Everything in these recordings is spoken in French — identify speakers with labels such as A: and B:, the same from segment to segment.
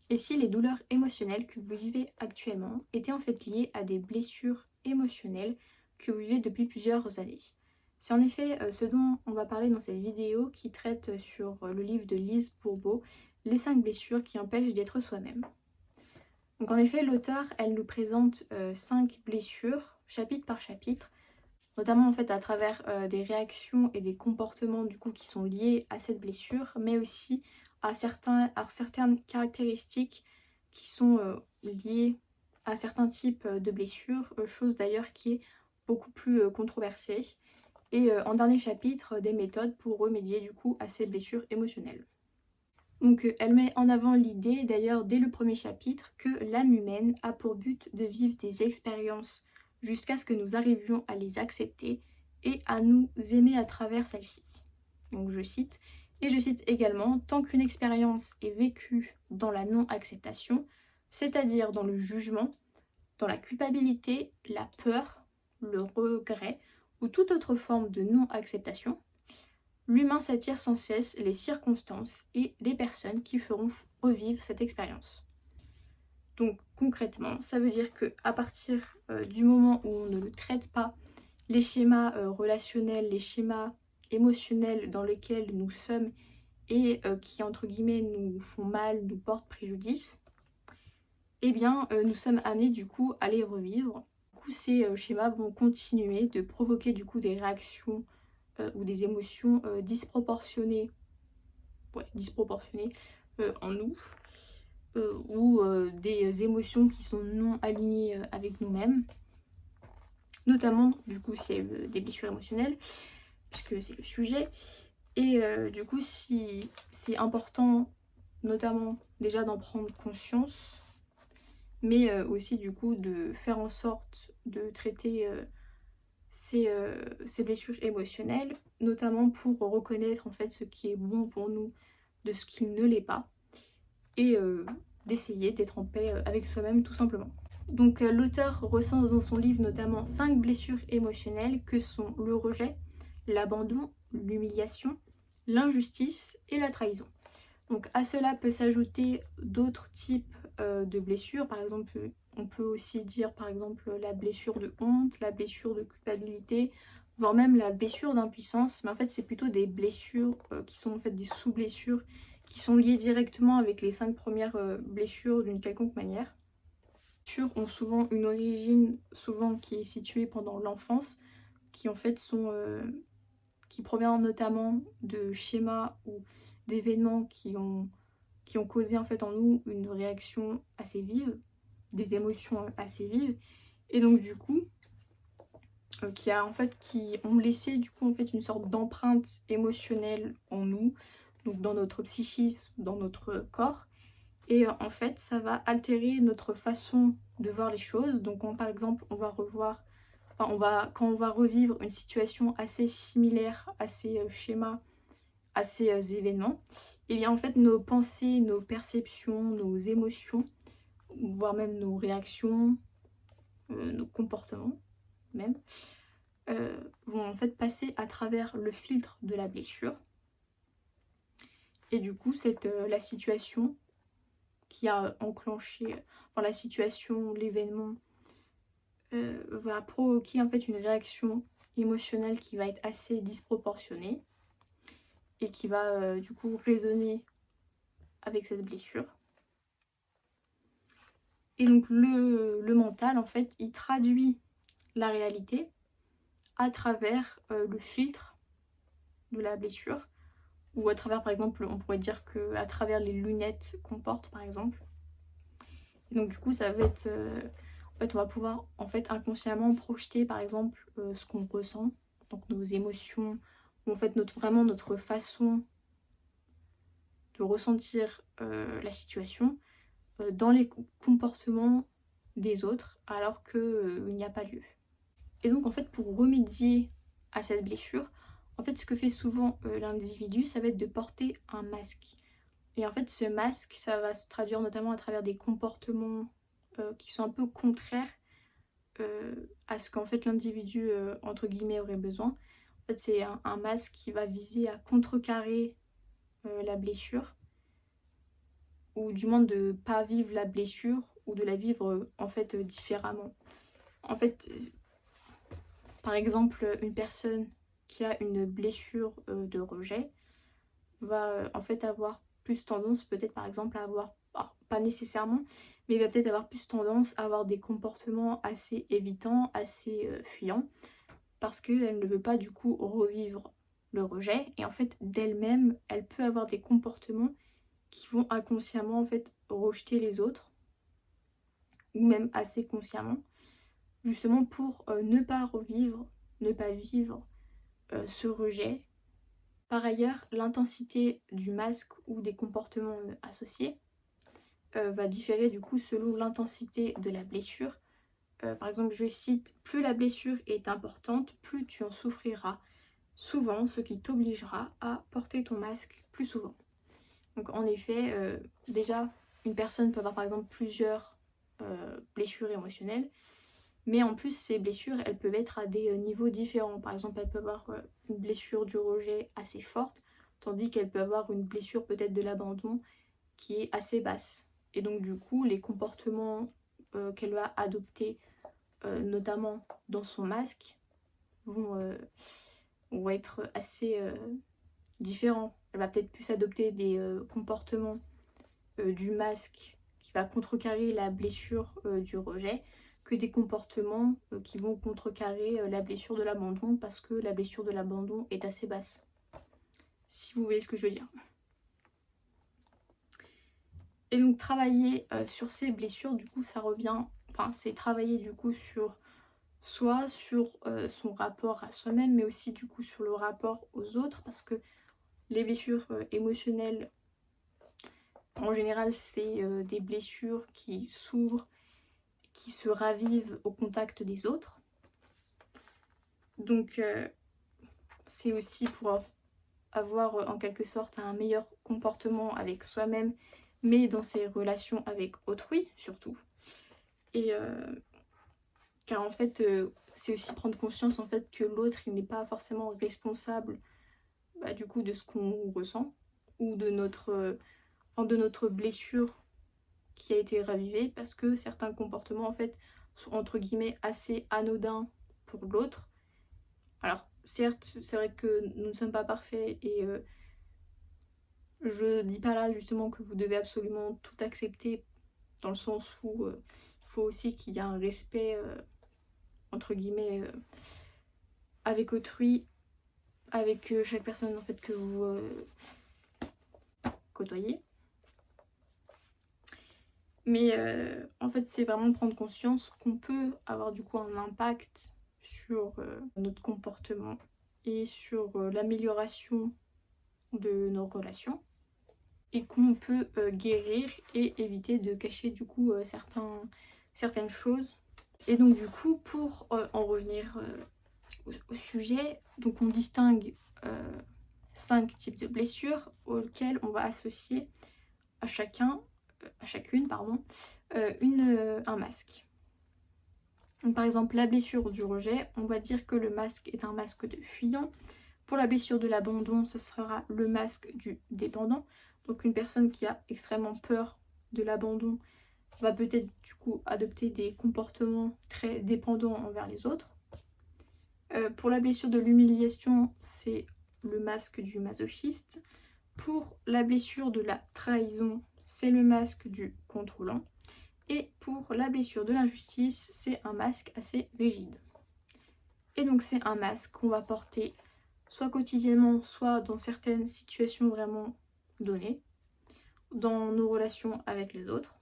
A: Et si les douleurs émotionnelles que vous vivez actuellement étaient en fait liées à des blessures émotionnelles que vous vivez depuis plusieurs années? C'est en effet ce dont on va parler dans cette vidéo qui traite sur le livre de Lise Bourbeau, Les 5 blessures qui empêchent d'être soi-même. Donc en effet, l'auteure, elle nous présente 5 blessures, chapitre par chapitre, notamment en fait à travers des réactions et des comportements du coup qui sont liés à cette blessure, mais aussi à certaines caractéristiques qui sont liées à certains types de blessures, chose d'ailleurs qui est beaucoup plus controversée. Et en dernier chapitre, des méthodes pour remédier du coup à ces blessures émotionnelles. Donc elle met en avant l'idée, d'ailleurs dès le premier chapitre, que l'âme humaine a pour but de vivre des expériences jusqu'à ce que nous arrivions à les accepter et à nous aimer à travers celles-ci. Donc je cite, et je cite également, tant qu'une expérience est vécue dans la non-acceptation, c'est-à-dire dans le jugement, dans la culpabilité, la peur, le regret ou toute autre forme de non-acceptation, l'humain s'attire sans cesse les circonstances et les personnes qui feront revivre cette expérience. Donc concrètement, ça veut dire qu'à partir du moment où on ne le traite pas, les schémas relationnels, les schémas émotionnels dans lesquels nous sommes et qui entre guillemets nous font mal, nous portent préjudice, eh bien nous sommes amenés du coup à les revivre. Du coup ces schémas vont continuer de provoquer du coup des réactions ou des émotions disproportionnées en nous, ou des émotions qui sont non alignées avec nous-mêmes, notamment du coup c'est des blessures émotionnelles, puisque c'est le sujet. Et du coup si c'est important notamment déjà d'en prendre conscience, mais aussi du coup de faire en sorte de traiter ces blessures émotionnelles, notamment pour reconnaître en fait ce qui est bon pour nous de ce qui ne l'est pas, et d'essayer d'être en paix avec soi-même tout simplement. Donc l'auteur recense dans son livre notamment 5 blessures émotionnelles que sont le rejet, l'abandon, l'humiliation, l'injustice et la trahison. Donc à cela peut s'ajouter d'autres types de blessures, par exemple on peut aussi dire par exemple la blessure de honte, la blessure de culpabilité, voire même la blessure d'impuissance, mais en fait c'est plutôt des blessures qui sont en fait des sous-blessures qui sont liées directement avec les 5 premières blessures d'une quelconque manière. Les blessures ont souvent une origine qui est située pendant l'enfance, qui en fait qui provient notamment de schémas ou d'événements qui ont causé en fait en nous une réaction assez vive, des émotions assez vives, et donc du coup qui ont laissé du coup en fait une sorte d'empreinte émotionnelle en nous, donc dans notre psychisme, dans notre corps, et en fait ça va altérer notre façon de voir les choses. Donc quand par exemple on va quand on va revivre une situation assez similaire à ces schémas, à ces événements, et bien en fait nos pensées, nos perceptions, nos émotions, voire même nos réactions, nos comportements même, vont en fait passer à travers le filtre de la blessure. Et du coup la situation qui a enclenché, la situation, l'événement va provoquer en fait une réaction émotionnelle qui va être assez disproportionnée et qui va du coup résonner avec cette blessure. Et donc le mental en fait il traduit la réalité à travers le filtre de la blessure, ou à travers par exemple on pourrait dire que à travers les lunettes qu'on porte par exemple. Et donc du coup ça va être en fait on va pouvoir en fait inconsciemment projeter par exemple ce qu'on ressent, donc nos émotions, ou en fait vraiment notre façon de ressentir la situation dans les comportements des autres alors qu'il n'y a pas lieu. Et donc en fait pour remédier à cette blessure, en fait ce que fait souvent l'individu, ça va être de porter un masque. Et en fait ce masque, ça va se traduire notamment à travers des comportements qui sont un peu contraires à ce qu'en fait l'individu entre guillemets aurait besoin. En fait c'est un masque qui va viser à contrecarrer la blessure, ou du moins de pas vivre la blessure ou de la vivre en fait différemment. En fait, par exemple, une personne qui a une blessure de rejet va en fait avoir plus tendance peut-être par exemple à avoir, alors, pas nécessairement, mais il va peut-être avoir plus tendance à avoir des comportements assez évitants, assez fuyants, parce qu'elle ne veut pas du coup revivre le rejet, et en fait d'elle-même, elle peut avoir des comportements qui vont inconsciemment en fait rejeter les autres, ou même assez consciemment, justement pour ne pas revivre, ne pas vivre ce rejet. Par ailleurs, l'intensité du masque ou des comportements associés va différer du coup selon l'intensité de la blessure. Par exemple, je cite, plus la blessure est importante, plus tu en souffriras souvent, ce qui t'obligera à porter ton masque plus souvent. Donc en effet, déjà, une personne peut avoir par exemple plusieurs blessures émotionnelles, mais en plus ces blessures, elles peuvent être à des niveaux différents. Par exemple, elle peut avoir une blessure du rejet assez forte, tandis qu'elle peut avoir une blessure peut-être de l'abandon qui est assez basse. Et donc du coup, les comportements qu'elle va adopter, notamment dans son masque, vont être assez différents. Elle va peut-être plus adopter des comportements du masque qui va contrecarrer la blessure du rejet que des comportements qui vont contrecarrer la blessure de l'abandon, parce que la blessure de l'abandon est assez basse. Si vous voyez ce que je veux dire. Et donc travailler sur ces blessures, du coup ça revient, enfin c'est travailler du coup sur soit sur son rapport à soi-même, mais aussi du coup sur le rapport aux autres, parce que les blessures émotionnelles, en général, c'est des blessures qui s'ouvrent, qui se ravivent au contact des autres. Donc c'est aussi pour avoir en quelque sorte un meilleur comportement avec soi-même, mais dans ses relations avec autrui surtout. Et car en fait, c'est aussi prendre conscience en fait que l'autre, il n'est pas forcément responsable du coup de ce qu'on ressent ou de notre blessure qui a été ravivée, parce que certains comportements en fait sont entre guillemets assez anodins pour l'autre. Alors certes, c'est vrai que nous ne sommes pas parfaits et je dis pas là justement que vous devez absolument tout accepter, dans le sens où il faut aussi qu'il y ait un respect entre guillemets avec autrui, avec chaque personne en fait que vous côtoyez. Mais en fait c'est vraiment prendre conscience qu'on peut avoir du coup un impact sur notre comportement et sur l'amélioration de nos relations, et qu'on peut guérir et éviter de cacher du coup certaines choses. Et donc du coup pour en revenir au sujet, donc on distingue 5 types de blessures auxquelles on va associer à chacune un masque. Donc, par exemple, la blessure du rejet, on va dire que le masque est un masque de fuyant. Pour la blessure de l'abandon, ce sera le masque du dépendant. Donc une personne qui a extrêmement peur de l'abandon va peut-être du coup adopter des comportements très dépendants envers les autres. Pour la blessure de l'humiliation, c'est le masque du masochiste. Pour la blessure de la trahison, c'est le masque du contrôlant. Et pour la blessure de l'injustice, c'est un masque assez rigide. Et donc c'est un masque qu'on va porter soit quotidiennement, soit dans certaines situations vraiment données, dans nos relations avec les autres.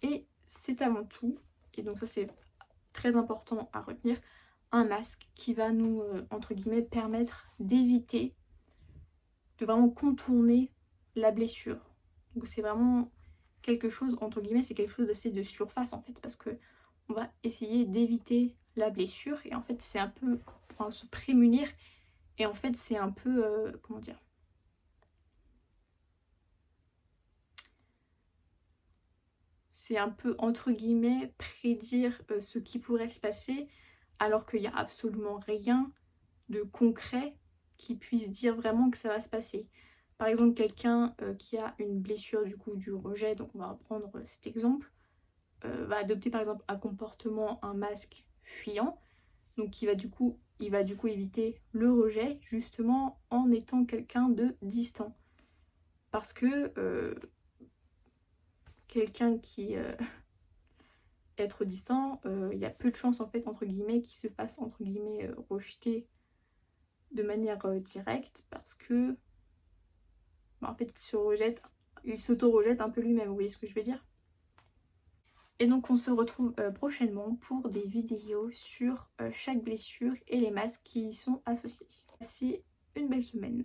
A: Et c'est avant tout, et donc ça c'est très important à retenir, un masque qui va nous, entre guillemets, permettre d'éviter, de vraiment contourner la blessure. Donc c'est vraiment quelque chose, entre guillemets, c'est quelque chose d'assez de surface en fait, parce que on va essayer d'éviter la blessure, et en fait c'est un peu, enfin se prémunir, et en fait c'est un peu, comment dire, c'est un peu entre guillemets prédire ce qui pourrait se passer, alors qu'il n'y a absolument rien de concret qui puisse dire vraiment que ça va se passer. Par exemple, quelqu'un qui a une blessure du coup du rejet, donc on va reprendre cet exemple, va adopter par exemple un comportement, un masque fuyant, donc il va du coup éviter le rejet justement en étant quelqu'un de distant. Parce que quelqu'un qui être distant, il y a peu de chances en fait entre guillemets qu'il se fasse entre guillemets rejeter de manière directe parce que en fait il s'auto-rejette un peu lui-même, vous voyez ce que je veux dire? Et donc on se retrouve prochainement pour des vidéos sur chaque blessure et les masques qui y sont associés. Passez une belle semaine.